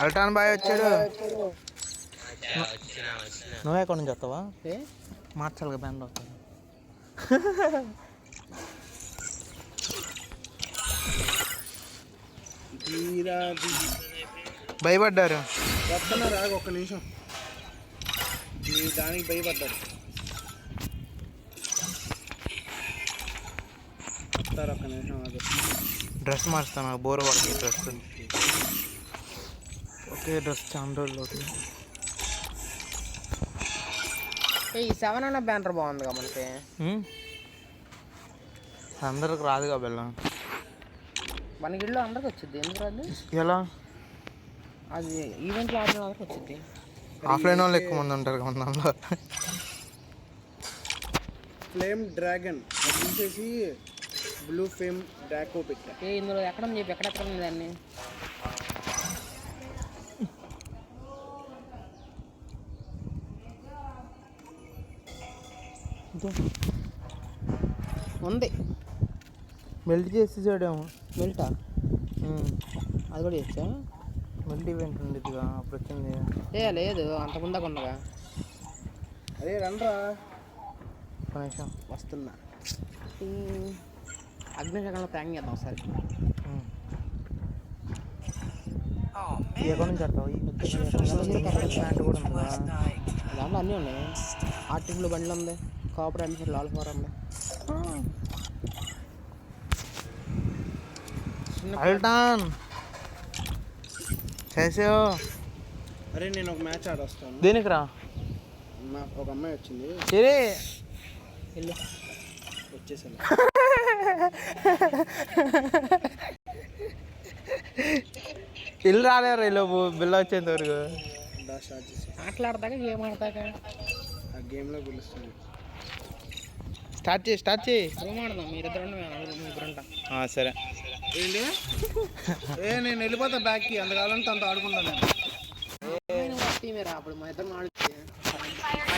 అల్టాన్ bye వచ్చాడు. నువ్వే ఎక్కడి నుంచి వస్తావా? మార్చాలిగా బ్యాండ్ అవుతాను. భయపడ్డారు. వస్తున్నారు, ఆగు ఒక్క నిమిషం. దానికి భయపడ్డారు. వస్తారు, ఒక్క నిమిషం ఆగు. డ్రెస్ మార్చుతాను, బోర్ పడుతుంది డ్రెస్. ఓకే, డ్రెస్ చాలా రోజులు అవుతుంది. ఈ 7 అన్న బ్యానర్ బాగుందిగా మనకి. అందరికి రాదుగా బెల్లం. మన గిల్లో అందరికి వచ్చింది. ఎందుకు రాదు? ఎలా? అది ఈవెంట్లో ఆడిన వాళ్ళకి వచ్చింది. ఆఫ్లైన్ వాళ్ళు ఎక్కువ మంది ఉంటారు కదా దాంట్లో. ఫ్లేమ్ డ్రాగన్ అది తీసేసి బ్లూ ఫ్లేమ్ డ్రాకో పెట్టా. ఇందులో ఎక్కడ చెప్పి ఎక్కడెక్కడ ఉంది దాన్ని. ఉంది, మెల్ట్ చేసి చూడేమో. మెల్టా? అది కూడా చేసా. మెల్ట్ ఈవెంట్ ఉండేదిగా అప్పుడు వచ్చింది. లేదు, అంత ముందాక ఉండగా. అదే రండ్రా, ఒక నిమిషం వస్తున్నా. అగ్నిశకంలో ప్లాన్ చేద్దాం ఒకసారి. ఎక్కడి నుంచి వస్తావు? ప్యాంట్ కూడా ఉందా దాంట్లో? అన్నీ ఉన్నాయి. ఆర్టిఫిల్ బండ్లు ఉంది, కాపర్ అడ్మిషన్ లాల్ ఫోర్ ఉంది. అల్టాన్ చేసావు. అరే నేను ఒక మ్యాచ్ ఆడొస్తాను. దేనికి రా? నాకు ఒక అమ్మాయి వచ్చింది. సరే వెళ్ళు, వచ్చేసాను. ఇల్లు రాలేరు ఈలోపు బిల్ల వచ్చేంత వరకు. స్టార్ట్ చేసి ఆటలాడతాక గేమ్ ఆడతాక ఆ గేమ్లో పిలుస్తాను. స్టార్ట్ చేయి. గేమ్ ఆడదాం. మీరిద్దరు ముగ్గురంట. సరే. ఏంటి? నేను వెళ్ళిపోతా బ్యాక్కి. అందుకాలంటే తనతో ఆడుకుంటాను. టీమేరా అప్పుడు మా ఇద్దరు ఆడుతుంది.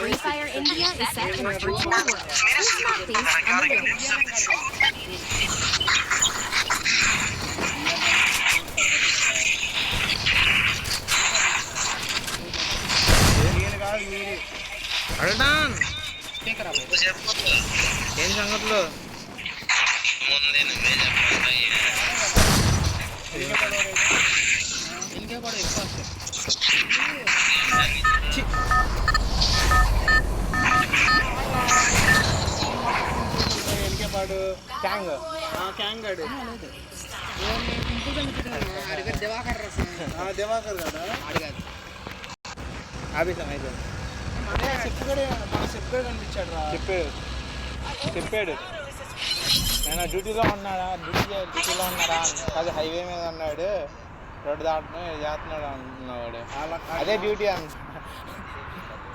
Free Fire India is set to merge with Network. అల్టాన్ ఏం సంగతులు? ఇంకే కూడా ఎక్కువ వాడు క్యాంగ్ ఆడు. దివాకర్ కదా ఆఫీస్ అయితే చెప్పాడు కనిపించాడు రా. చెప్పాడు నేను డ్యూటీలో ఉన్నాడా అది హైవే మీద ఉన్నాడు, రోడ్డు చేస్తున్నాడు అంటున్నాడు. అదే డ్యూటీ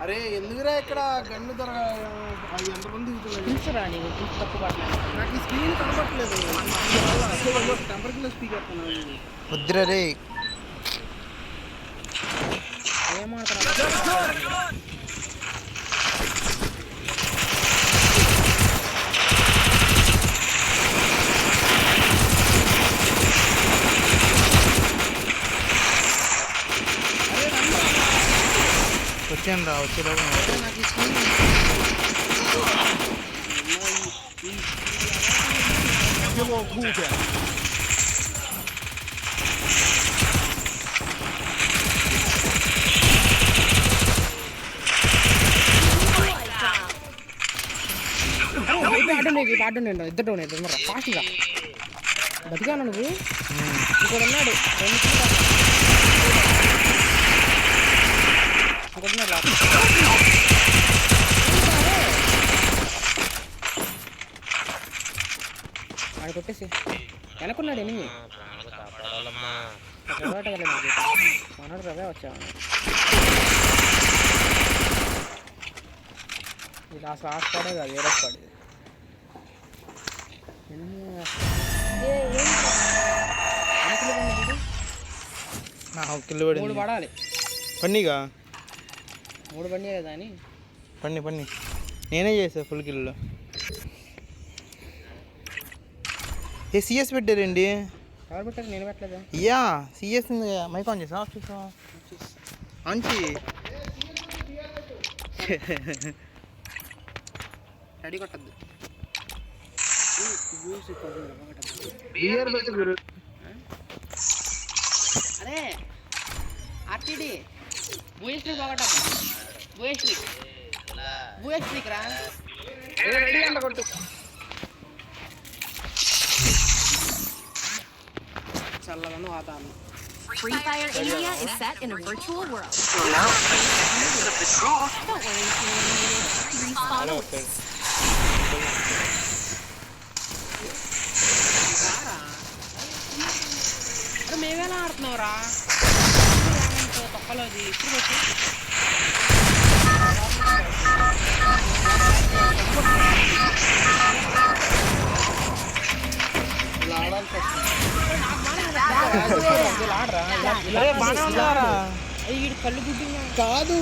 అరే ఎందుకురా ఇక్కడ గన్ను ధర ఎంతమంది తెలుసురా నీకు తప్పు పడలేదు. నాకు ఈ స్క్రీన్ కనపట్లేదు. టెంపర్ స్పీకర్ ముద్ర రే వచ్చాను రా. వచ్చేలోపు నాకు ఈ స్క్రీన్ ఆడుండి ఇద్దరు ఫాస్ట్గా బతికాను నువ్వు. ఇక్కడ ఉన్నాడు ఆడ కొట్టేసి వెనకున్నాడు. ఎనిమి మనోడు రవే వచ్చావు. ఇది అసలు ఆ స్పాడే కాదు, వేరే స్పాడ్ ఇది. మూడు పడాలి. పన్నీగా 3 బండి కదా అని పన్ని నేనే చేసా ఫుల్ కిల్లో. సిఎస్ పెట్టారండి. ఎవరు పెట్టారు? నేను పెట్టలేదా? యా సిఎస్ మైక్ ఆన్ చేసా ఆఫ్ చేసా అంచి రెడీ కొట్టద్దు. అరే ఆర్టీడీ బూయస్ట్రీక్ ఒకటమ్మ. బూయస్ట్రీక్ రా. చల్లగాను వాతావరణం. Free Fire India is set in a virtual world. Don't worry if you're eliminated. Respawn awaits. అరే మేమేలా ఆడుతున్నావు రా? తొక్కలోది ఇప్పుడు వచ్చి అరే బాగా కళ్ళు గుడ్డి కాదు